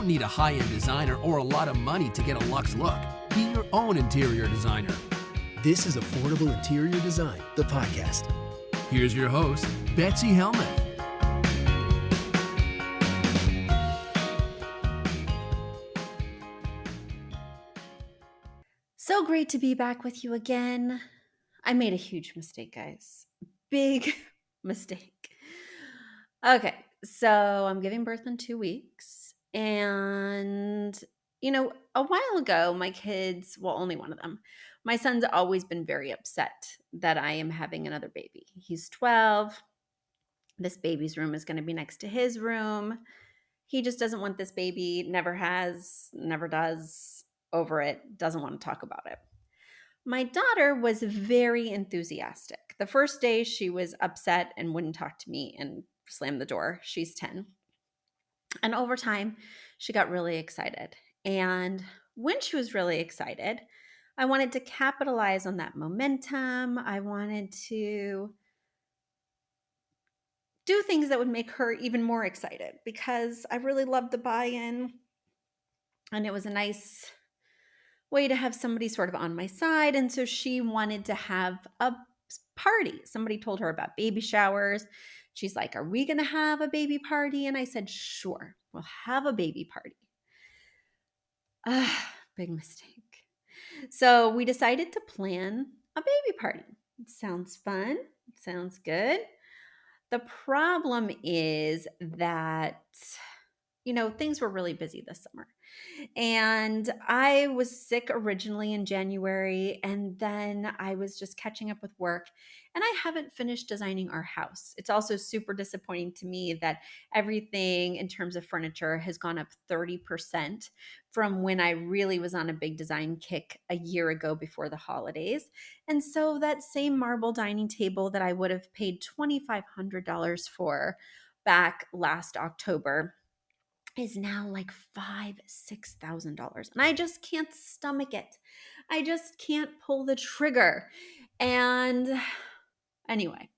need a high-end designer or a lot of money to get a luxe look. Be your own interior designer. This is Affordable Interior Design, the podcast. Here's your host, Betsy Helmuth. So great to be back with you again. I made a huge mistake, guys. Big mistake. Okay, so I'm giving birth in 2 weeks. And, a while ago, my kids, well, only one of them, my son's always been very upset that I am having another baby. He's 12. This baby's room is going to be next to his room. He just doesn't want this baby, never has, never does, over it, doesn't want to talk about it. My daughter was very enthusiastic. The first day she was upset and wouldn't talk to me and slammed the door. She's 10. And over time, she got really excited. And when she was really excited, I wanted to capitalize on that momentum. I wanted to do things that would make her even more excited because I really loved the buy-in. And it was a nice way to have somebody sort of on my side. And so she wanted to have a party. Somebody told her about baby showers. She's like, "Are we going to have a baby party?" And I said, "Sure, we'll have a baby party." Big mistake. So we decided to plan a baby party. It sounds fun. It sounds good. The problem is that, things were really busy this summer. And I was sick originally in January, and then I was just catching up with work, and I haven't finished designing our house. It's also super disappointing to me that everything in terms of furniture has gone up 30% from when I really was on a big design kick a year ago before the holidays. And so that same marble dining table that I would have paid $2,500 for back last October is now like $5,000-$6,000. And I just can't stomach it. I just can't pull the trigger. And anyway,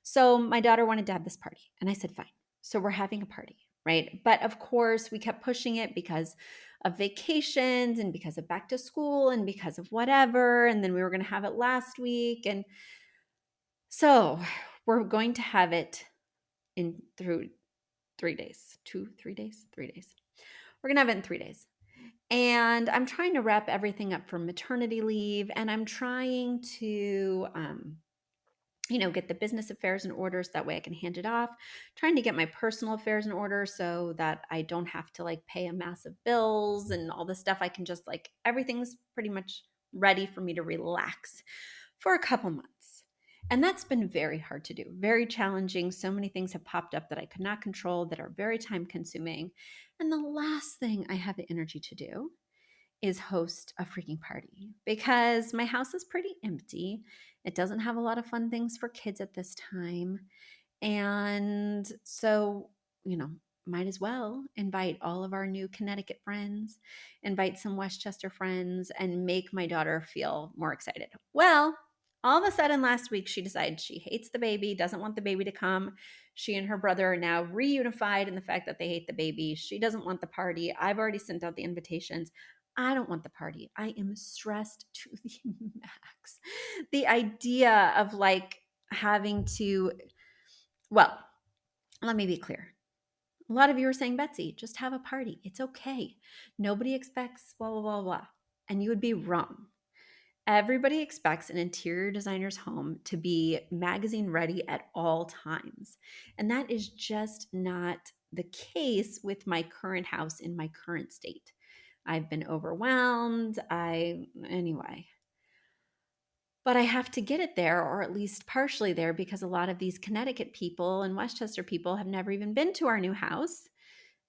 so my daughter wanted to have this party. And I said, fine. So we're having a party, right? But of course, we kept pushing it because of vacations and because of back to school and because of whatever. And then we were going to have it last week. And so we're going to have it through 3 days, 3 days. We're going to have it in 3 days. And I'm trying to wrap everything up for maternity leave. And I'm trying to, get the business affairs in order so that way I can hand it off. Trying to get my personal affairs in order so that I don't have to pay a massive bills and all this stuff. I can just everything's pretty much ready for me to relax for a couple months. And that's been very hard to do, very challenging. So many things have popped up that I could not control that are very time consuming. And the last thing I have the energy to do is host a freaking party because my house is pretty empty. It doesn't have a lot of fun things for kids at this time. And so, might as well invite all of our new Connecticut friends, invite some Westchester friends, and make my daughter feel more excited. Well, all of a sudden last week, she decided she hates the baby, doesn't want the baby to come. She and her brother are now reunified in the fact that they hate the baby. She doesn't want the party. I've already sent out the invitations. I don't want the party. I am stressed to the max. The idea of having to, well, let me be clear. A lot of you are saying, Betsy, just have a party. It's okay. Nobody expects blah, blah, blah, blah. And you would be wrong. Everybody expects an interior designer's home to be magazine ready at all times. And that is just not the case with my current house in my current state. I've been overwhelmed. Anyway. But I have to get it there, or at least partially there, because a lot of these Connecticut people and Westchester people have never even been to our new house.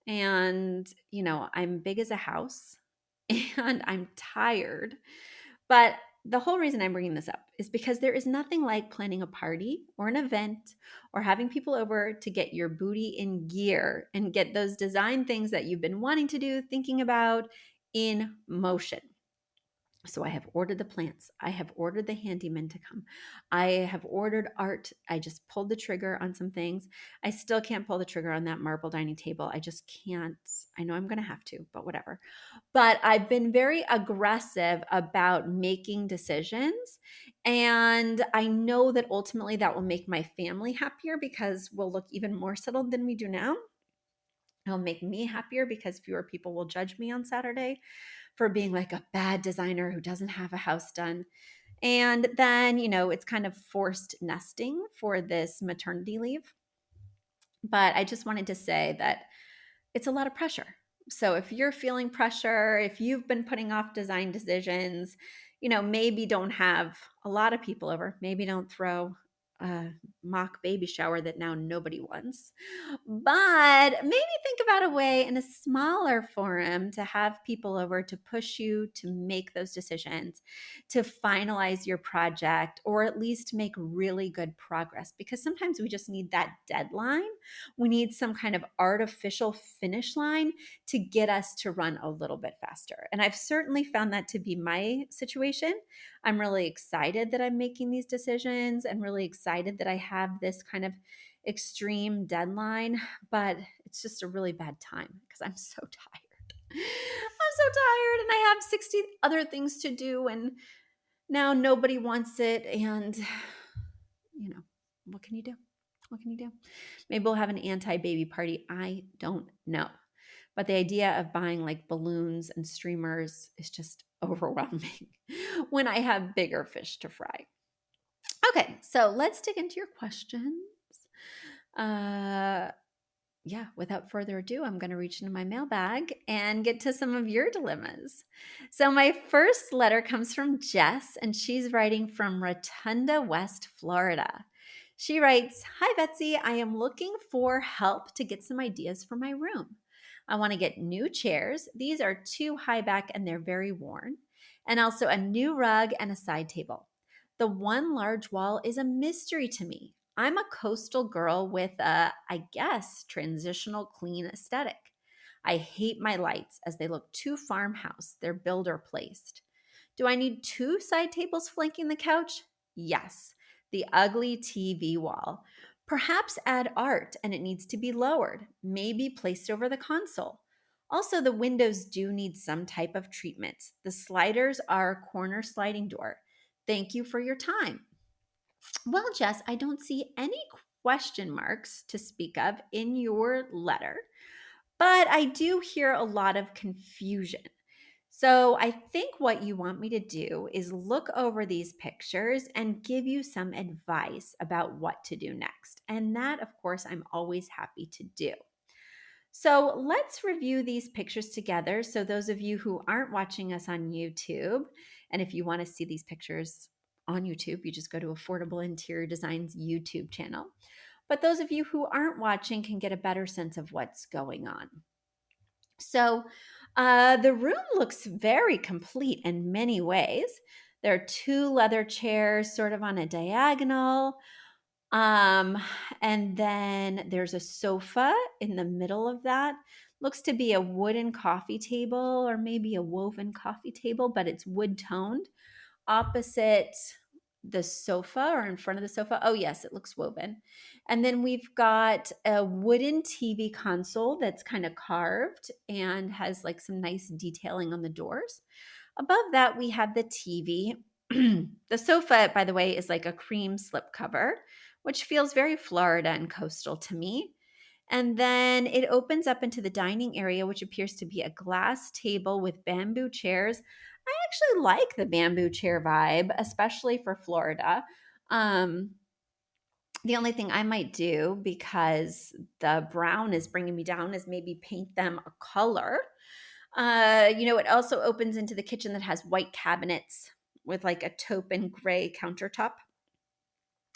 And, I'm big as a house and I'm tired. But the whole reason I'm bringing this up is because there is nothing like planning a party or an event or having people over to get your booty in gear and get those design things that you've been wanting to do, thinking about, in motion. So I have ordered the plants. I have ordered the handyman to come. I have ordered art. I just pulled the trigger on some things. I still can't pull the trigger on that marble dining table. I just can't. I know I'm going to have to, but whatever. But I've been very aggressive about making decisions. And I know that ultimately that will make my family happier because we'll look even more settled than we do now. It'll make me happier because fewer people will judge me on Saturday for being like a bad designer who doesn't have a house done. And then, it's kind of forced nesting for this maternity leave. But I just wanted to say that it's a lot of pressure. So if you're feeling pressure, if you've been putting off design decisions, maybe don't have a lot of people over, maybe don't throw a mock baby shower that now nobody wants. But maybe think about a way in a smaller forum to have people over to push you to make those decisions, to finalize your project, or at least make really good progress. Because sometimes we just need that deadline. We need some kind of artificial finish line to get us to run a little bit faster. And I've certainly found that to be my situation. I'm really excited that I'm making these decisions and really excited that I have this kind of extreme deadline, but it's just a really bad time because I'm so tired. I'm so tired and I have 60 other things to do and now nobody wants it. And, what can you do? What can you do? Maybe we'll have an anti-baby party. I don't know. But the idea of buying like balloons and streamers is just overwhelming when I have bigger fish to fry. Okay, so let's dig into your questions. Without further ado, I'm going to reach into my mailbag and get to some of your dilemmas. So, my first letter comes from Jess, and she's writing from Rotunda, West Florida. She writes, "Hi, Betsy. I am looking for help to get some ideas for my room. I want to get new chairs. These are too high back and they're very worn, and also a new rug and a side table. The one large wall is a mystery to me. I'm a coastal girl with a, I guess, transitional clean aesthetic. I hate my lights as they look too farmhouse. They're builder placed. Do I need two side tables flanking the couch? Yes. The ugly TV wall. Perhaps add art and it needs to be lowered, maybe placed over the console. Also, the windows do need some type of treatment. The sliders are a corner sliding door. Thank you for your time." Well, Jess, I don't see any question marks to speak of in your letter, but I do hear a lot of confusion. So I think what you want me to do is look over these pictures and give you some advice about what to do next. And that, of course, I'm always happy to do. So let's review these pictures together. So, those of you who aren't watching us on YouTube, and if you want to see these pictures on YouTube, you just go to Affordable Interior Design's YouTube channel. But those of you who aren't watching can get a better sense of what's going on. So, the room looks very complete in many ways. There are two leather chairs sort of on a diagonal. Um, and then there's a sofa in the middle of that. Looks to be a wooden coffee table or maybe a woven coffee table, but it's wood toned. Opposite the sofa or in front of the sofa. Oh, yes, it looks woven. And then we've got a wooden TV console that's kind of carved and has like some nice detailing on the doors. Above that, we have the TV. The sofa, by the way, is like a cream slipcover, which feels very Florida and coastal to me. And then it opens up into the dining area, which appears to be a glass table with bamboo chairs. I actually like the bamboo chair vibe, especially for Florida. Um, the only thing I might do, because the brown is bringing me down, is maybe paint them a color. It also opens into the kitchen that has white cabinets with like a taupe and gray countertop.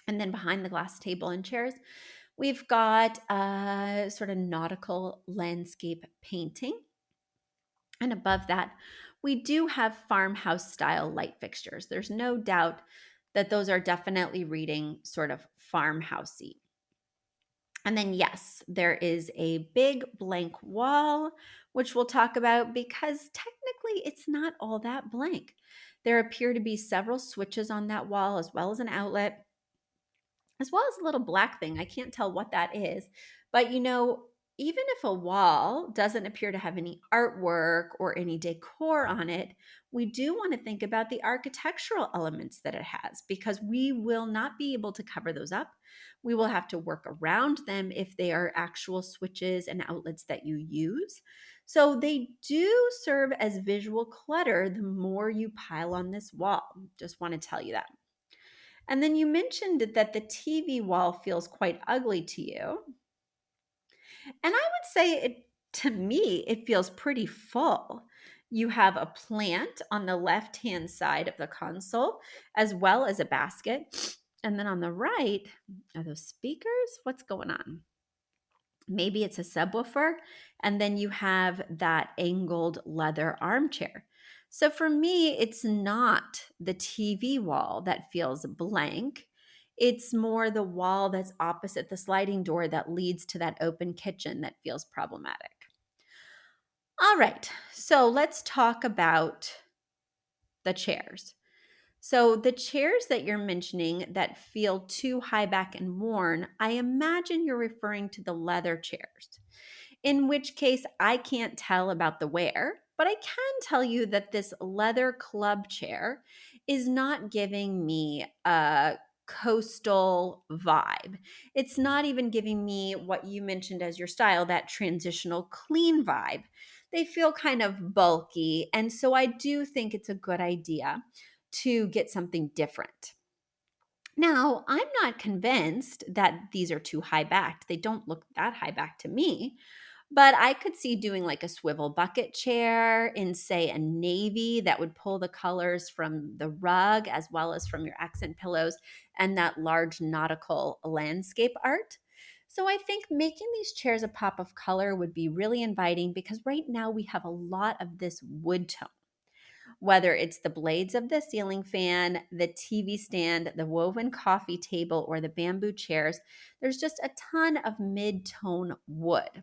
And then behind the glass table and chairs, we've got a sort of nautical landscape painting. And above that, we do have farmhouse style light fixtures. There's no doubt that those are definitely reading sort of farmhousey. And then, yes, there is a big blank wall, which we'll talk about because technically it's not all that blank. There appear to be several switches on that wall as well as an outlet, as well as a little black thing. I can't tell what that is. But even if a wall doesn't appear to have any artwork or any decor on it, we do want to think about the architectural elements that it has, because we will not be able to cover those up. We will have to work around them if they are actual switches and outlets that you use. So they do serve as visual clutter the more you pile on this wall. Just want to tell you that. And then you mentioned that the TV wall feels quite ugly to you. And I would say to me, it feels pretty full. You have a plant on the left-hand side of the console, as well as a basket. And then on the right, are those speakers? What's going on? Maybe it's a subwoofer. And then you have that angled leather armchair. So for me, it's not the TV wall that feels blank. It's more the wall that's opposite the sliding door that leads to that open kitchen that feels problematic. All right, so let's talk about the chairs. So the chairs that you're mentioning that feel too high back and worn, I imagine you're referring to the leather chairs. In which case, I can't tell about the wear, but I can tell you that this leather club chair is not giving me a coastal vibe. It's not even giving me what you mentioned as your style, that transitional clean vibe. They feel kind of bulky, and so I do think it's a good idea to get something different. Now, I'm not convinced that these are too high backed. They don't look that high back to me. But I could see doing like a swivel bucket chair in, say, a navy that would pull the colors from the rug as well as from your accent pillows and that large nautical landscape art. So I think making these chairs a pop of color would be really inviting, because right now we have a lot of this wood tone. Whether it's the blades of the ceiling fan, the TV stand, the woven coffee table, or the bamboo chairs, there's just a ton of mid-tone wood.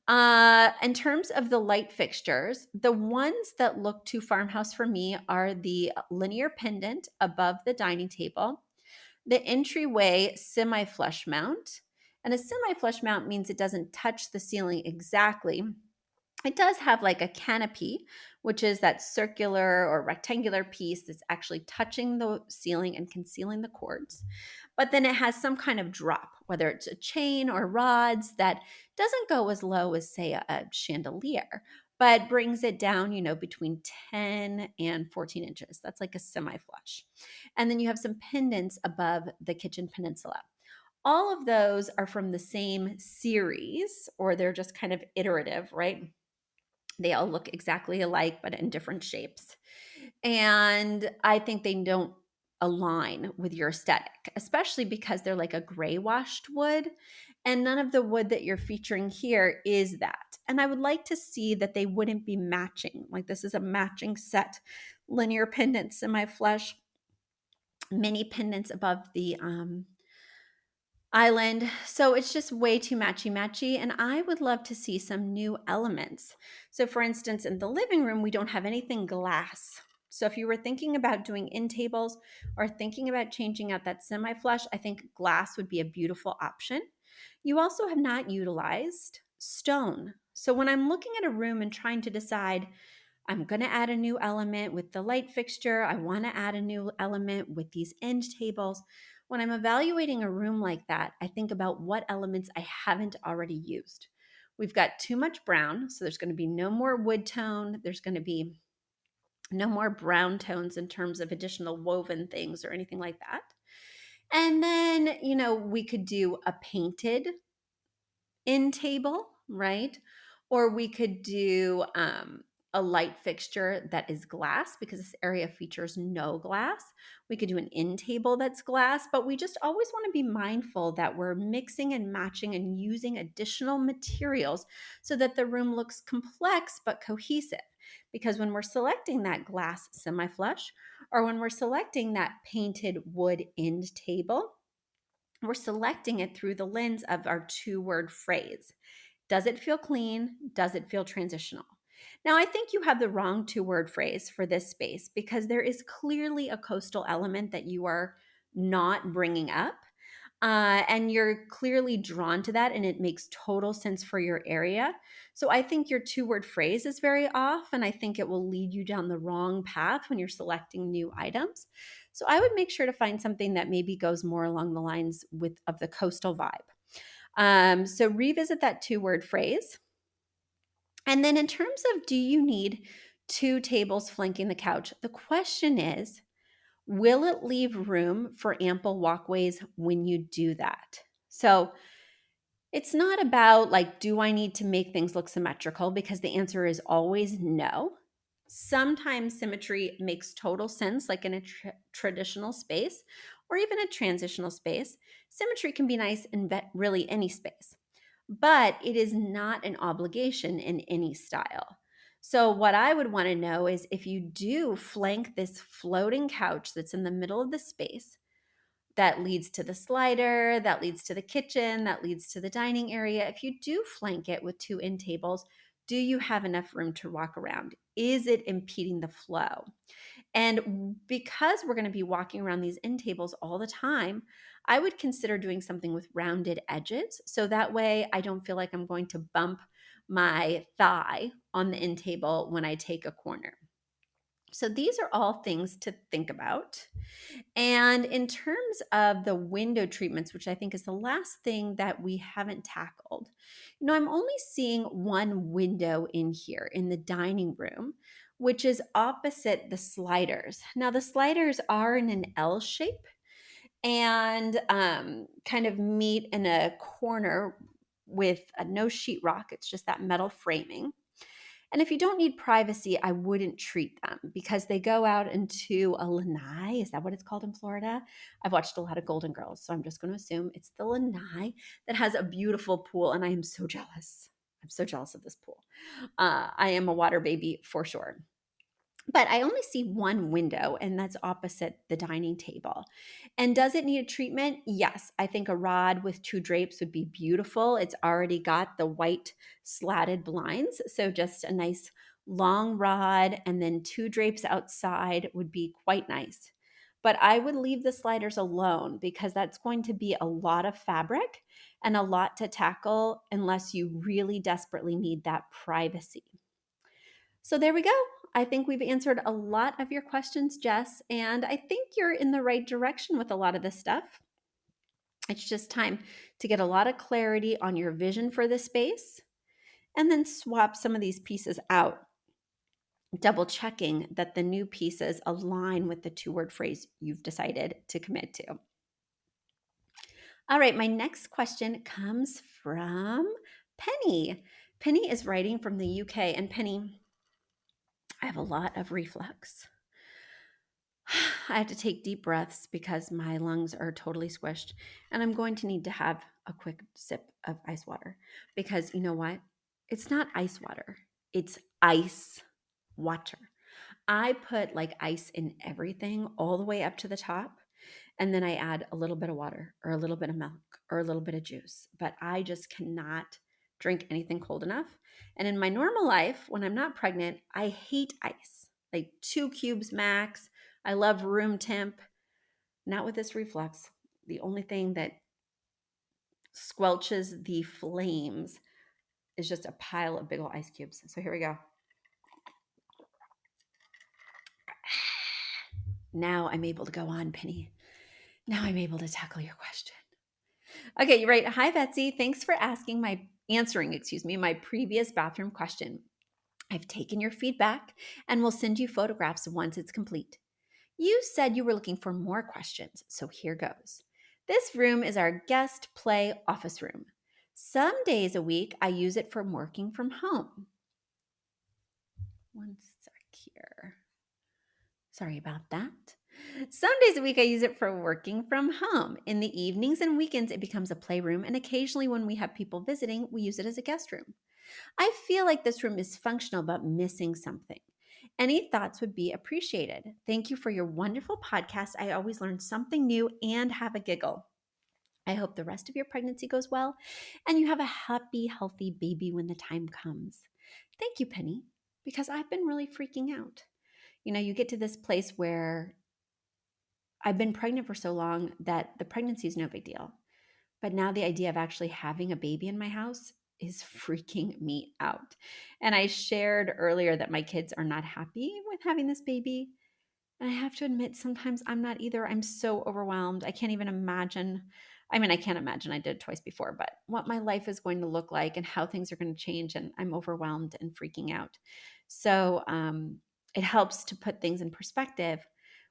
In terms of the light fixtures, the ones that look too farmhouse for me are the linear pendant above the dining table, the entryway semi-flush mount. And a semi-flush mount means it doesn't touch the ceiling exactly. It does have like a canopy, which is that circular or rectangular piece that's actually touching the ceiling and concealing the cords. But then it has some kind of drop, whether it's a chain or rods, that doesn't go as low as, say, a chandelier, but brings it down, between 10 and 14 inches. That's like a semi-flush. And then you have some pendants above the kitchen peninsula. All of those are from the same series, or they're just kind of iterative, right? They all look exactly alike, but in different shapes. And I think they don't align with your aesthetic, especially because they're like a gray washed wood. And none of the wood that you're featuring here is that. And I would like to see that they wouldn't be matching. Like, this is a matching set. Linear pendants, semi-flush, mini pendants above the island. So it's just way too matchy-matchy, and I would love to see some new elements. So for instance, in the living room, we don't have anything glass. So if you were thinking about doing end tables or thinking about changing out that semi-flush, I think glass would be a beautiful option. You also have not utilized stone. So when I'm looking at a room and trying to decide, I'm going to add a new element with the light fixture, I want to add a new element with these end tables. When I'm evaluating a room like that, I think about what elements I haven't already used. We've got too much brown, so there's going to be no more wood tone. There's going to be no more brown tones in terms of additional woven things or anything like that. And then, we could do a painted end table, right? Or we could do a light fixture that is glass, because this area features no glass. We could do an end table that's glass, but we just always want to be mindful that we're mixing and matching and using additional materials so that the room looks complex but cohesive. Because when we're selecting that glass semi-flush, or when we're selecting that painted wood end table, we're selecting it through the lens of our two-word phrase. Does it feel clean? Does it feel transitional? Now, I think you have the wrong two-word phrase for this space because there is clearly a coastal element that you are not bringing up. And you're clearly drawn to that, and it makes total sense for your area. So I think your two-word phrase is very off, and I think it will lead you down the wrong path when you're selecting new items. So I would make sure to find something that maybe goes more along the lines of the coastal vibe. So revisit that two-word phrase. And then in terms of do you need two tables flanking the couch, the question is, will it leave room for ample walkways when you do that? So it's not about like, do I need to make things look symmetrical? Because the answer is always no. Sometimes symmetry makes total sense, like in a traditional space or even a transitional space. Symmetry can be nice in really any space, but it is not an obligation in any style. So, what I would want to know is if you do flank this floating couch that's in the middle of the space, that leads to the slider, that leads to the kitchen, that leads to the dining area. If you do flank it with two end tables, do you have enough room to walk around? Is it impeding the flow? And because we're going to be walking around these end tables all the time, I would consider doing something with rounded edges. So that way I don't feel like I'm going to bump my thigh on the end table when I take a corner. So these are all things to think about. And in terms of the window treatments, which I think is the last thing that we haven't tackled, I'm only seeing one window in here in the dining room, which is opposite the sliders. Now, the sliders are in an L shape and kind of meet in a corner with no sheetrock. It's just that metal framing. And if you don't need privacy, I wouldn't treat them because they go out into a lanai. Is that what it's called in Florida? I've watched a lot of Golden Girls, so I'm just going to assume it's the lanai that has a beautiful pool, and I am so jealous. I'm so jealous of this pool. I am a water baby for sure. But I only see one window, and that's opposite the dining table. And does it need a treatment? Yes. I think a rod with two drapes would be beautiful. It's already got the white slatted blinds. So just a nice long rod and then two drapes outside would be quite nice. But I would leave the sliders alone because that's going to be a lot of fabric and a lot to tackle unless you really desperately need that privacy. So there we go. I think we've answered a lot of your questions, Jess, and I think you're in the right direction with a lot of this stuff. It's just time to get a lot of clarity on your vision for the space and then swap some of these pieces out, double checking that the new pieces align with the two-word phrase you've decided to commit to. All right, my next question comes from Penny. Penny is writing from the UK, and Penny, I have a lot of reflux. I have to take deep breaths because my lungs are totally squished, and I'm going to need to have a quick sip of ice water because you know what? It's not ice water, it's ice water. I put like ice in everything all the way up to the top, and then I add a little bit of water or a little bit of milk or a little bit of juice, but I just cannot drink anything cold enough. And in my normal life, when I'm not pregnant, I hate ice, like 2 cubes max. I love room temp. Not with this reflux. The only thing that squelches the flames is just a pile of big old ice cubes. So here we go. Now I'm able to go on, Penny. Now I'm able to tackle your question. Okay, you're right. Hi, Betsy. Thanks for answering my previous bathroom question. I've taken your feedback and will send you photographs once it's complete. You said you were looking for more questions, so here goes. This room is our guest play office room. Some days a week, I use it for working from home. One sec here. Sorry about that. Some days a week, I use it for working from home. In the evenings and weekends, it becomes a playroom, and occasionally when we have people visiting, we use it as a guest room. I feel like this room is functional but missing something. Any thoughts would be appreciated. Thank you for your wonderful podcast. I always learn something new and have a giggle. I hope the rest of your pregnancy goes well and you have a happy, healthy baby when the time comes. Thank you, Penny. because I've been really freaking out. You get to this place where I've been pregnant for so long that the pregnancy is no big deal. But now the idea of actually having a baby in my house is freaking me out. And I shared earlier that my kids are not happy with having this baby. And I have to admit, sometimes I'm not either. I'm so overwhelmed. I can't even imagine. I mean, I can't imagine. I did it twice before, but what my life is going to look like and how things are going to change. And I'm overwhelmed and freaking out. So it helps to put things in perspective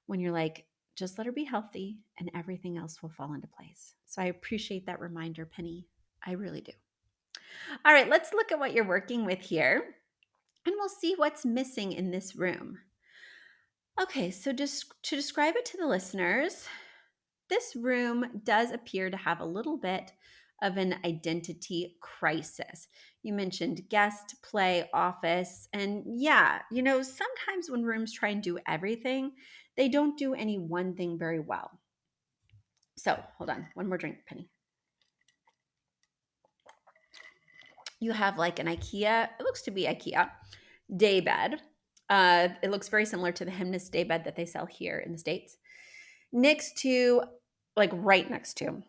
when you're like, just let her be healthy and everything else will fall into place. So I appreciate that reminder, Penny. I really do. All right, let's look at what you're working with here and we'll see what's missing in this room. Okay, so just to describe it to the listeners, this room does appear to have a little bit of an identity crisis. You mentioned guest, play, office, and yeah, sometimes when rooms try and do everything, they don't do any one thing very well. So hold on, one more drink, Penny. You have like an IKEA, it looks to be IKEA, day bed. It looks very similar to the Hemnes day bed that they sell here in the States. Next to, like right next to,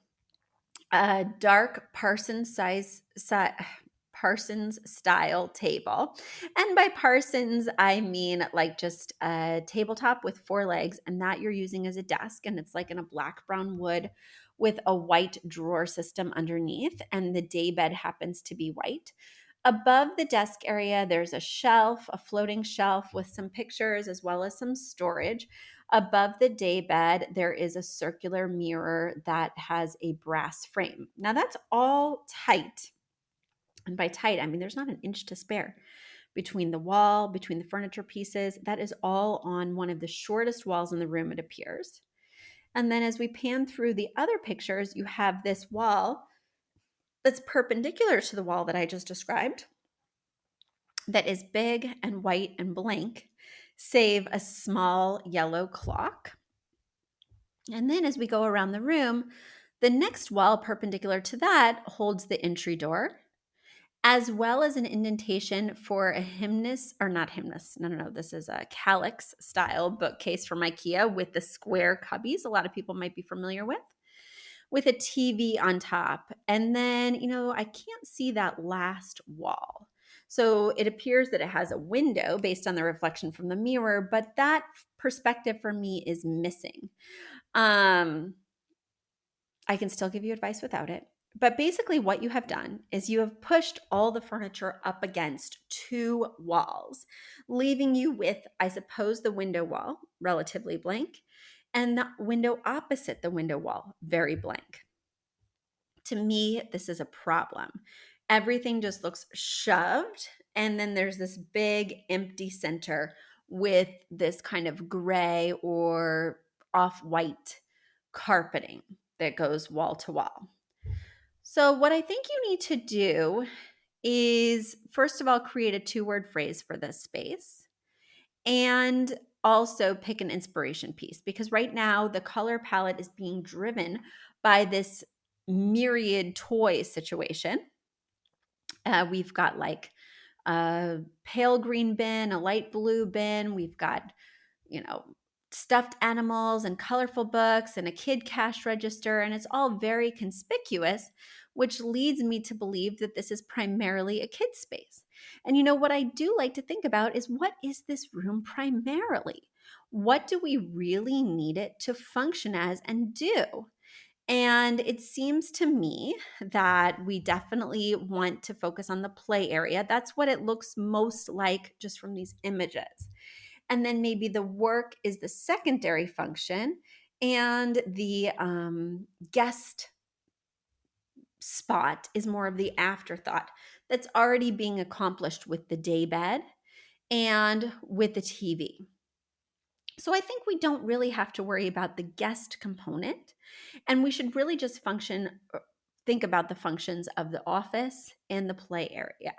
a dark Parsons style table. And by Parsons, I mean like just a tabletop with 4 legs, and that you're using as a desk. And it's like in a black brown wood with a white drawer system underneath. And the day bed happens to be white. Above the desk area, there's a shelf, a floating shelf with some pictures as well as some storage. Above the daybed, there is a circular mirror that has a brass frame. Now that's all tight. And by tight, I mean there's not an inch to spare between the wall, between the furniture pieces. That is all on one of the shortest walls in the room, it appears. And then as we pan through the other pictures, you have this wall that's perpendicular to the wall that I just described, that is big and white and blank, save a small yellow clock. And then as we go around the room, the next wall perpendicular to that holds the entry door, as well as an indentation for a hymnus, or not hymnus, no, this is a calyx style bookcase from IKEA with the square cubbies a lot of people might be familiar with a TV on top. And then, I can't see that last wall. So it appears that it has a window based on the reflection from the mirror, but that perspective for me is missing. I can still give you advice without it. But basically what you have done is you have pushed all the furniture up against 2 walls, leaving you with, I suppose, the window wall, relatively blank, and the window opposite the window wall, very blank. To me, this is a problem. Everything just looks shoved, and then there's this big empty center with this kind of gray or off-white carpeting that goes wall to wall. So what I think you need to do is, first of all, create a 2-word phrase for this space and also pick an inspiration piece, because right now the color palette is being driven by this myriad toy situation. We've got like a pale green bin, a light blue bin. We've got, stuffed animals and colorful books and a kid cash register, and it's all very conspicuous, which leads me to believe that this is primarily a kid's space. And what I do like to think about is, what is this room primarily? What do we really need it to function as and do? And it seems to me that we definitely want to focus on the play area. That's what it looks most like just from these images. And then maybe the work is the secondary function, and the guest spot is more of the afterthought that's already being accomplished with the daybed and with the TV. So I think we don't really have to worry about the guest component, and we should really just think about the functions of the office and the play area.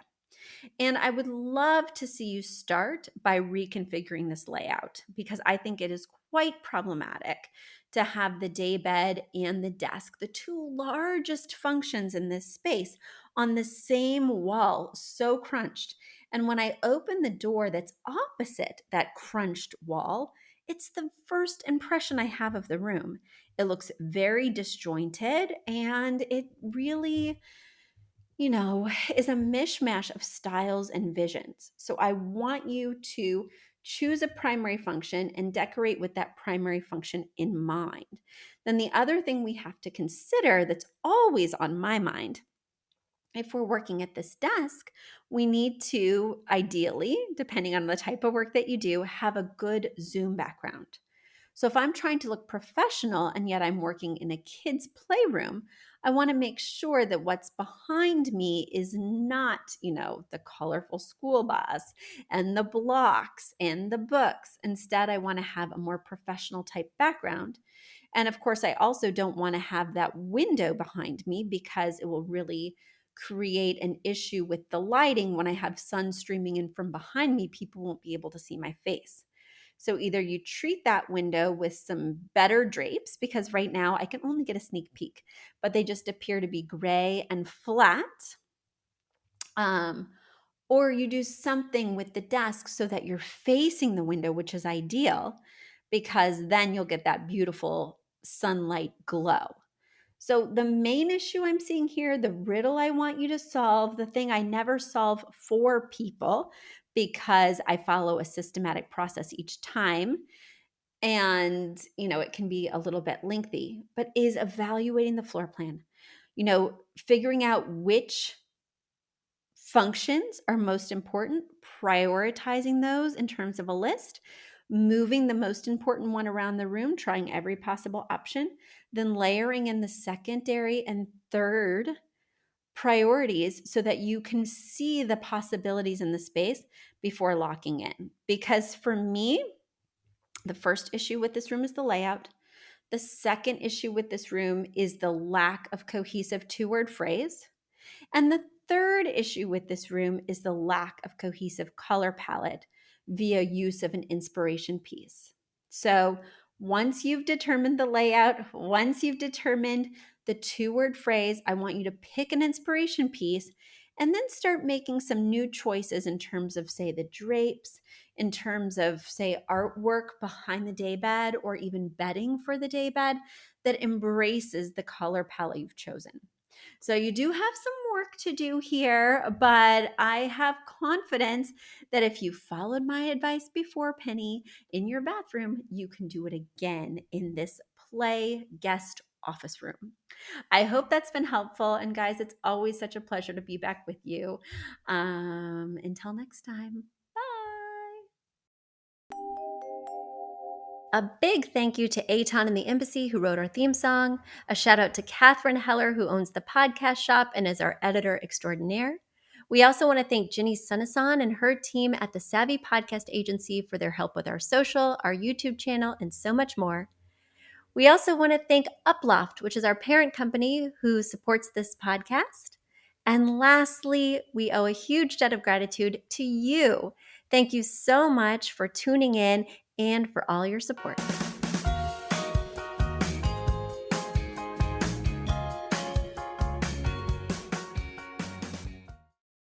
And I would love to see you start by reconfiguring this layout, because I think it is quite problematic to have the daybed and the desk, the 2 largest functions in this space, on the same wall, so crunched. And when I open the door that's opposite that crunched wall, it's the first impression I have of the room. It looks very disjointed and it really, is a mishmash of styles and visions. So I want you to choose a primary function and decorate with that primary function in mind. Then the other thing we have to consider that's always on my mind, if we're working at this desk, we need to ideally, depending on the type of work that you do, have a good Zoom background. So if I'm trying to look professional and yet I'm working in a kid's playroom, I want to make sure that what's behind me is not, the colorful school bus and the blocks and the books. Instead, I want to have a more professional type background. And of course, I also don't want to have that window behind me because it will really create an issue with the lighting. When I have sun streaming in from behind me, people won't be able to see my face. So either you treat that window with some better drapes, because right now I can only get a sneak peek, but they just appear to be gray and flat. Or you do something with the desk so that you're facing the window, which is ideal, because then you'll get that beautiful sunlight glow. So the main issue I'm seeing here, the riddle I want you to solve, the thing I never solve for people because I follow a systematic process each time, and it can be a little bit lengthy, but is evaluating the floor plan. Figuring out which functions are most important, prioritizing those in terms of a list, moving the most important one around the room, trying every possible option, then layering in the secondary and third priorities so that you can see the possibilities in the space before locking in. Because for me, the first issue with this room is the layout. The second issue with this room is the lack of cohesive two-word phrase. And the third issue with this room is the lack of cohesive color palette via use of an inspiration piece. So once you've determined the layout, once you've determined the two-word phrase, I want you to pick an inspiration piece and then start making some new choices in terms of, say, the drapes, in terms of, say, artwork behind the daybed, or even bedding for the daybed that embraces the color palette you've chosen. So you do have some work to do here, but I have confidence that if you followed my advice before, Penny, in your bathroom, you can do it again in this play guest office room. I hope that's been helpful. And guys, it's always such a pleasure to be back with you. Until next time, bye. A big thank you to Aton and the Embassy who wrote our theme song. A shout out to Catherine Heller who owns the podcast shop and is our editor extraordinaire. We also want to thank Ginny Sunasan and her team at the Savvy Podcast Agency for their help with our social, our YouTube channel, and so much more. We also want to thank Uploft, which is our parent company who supports this podcast. And lastly, we owe a huge debt of gratitude to you. Thank you so much for tuning in and for all your support.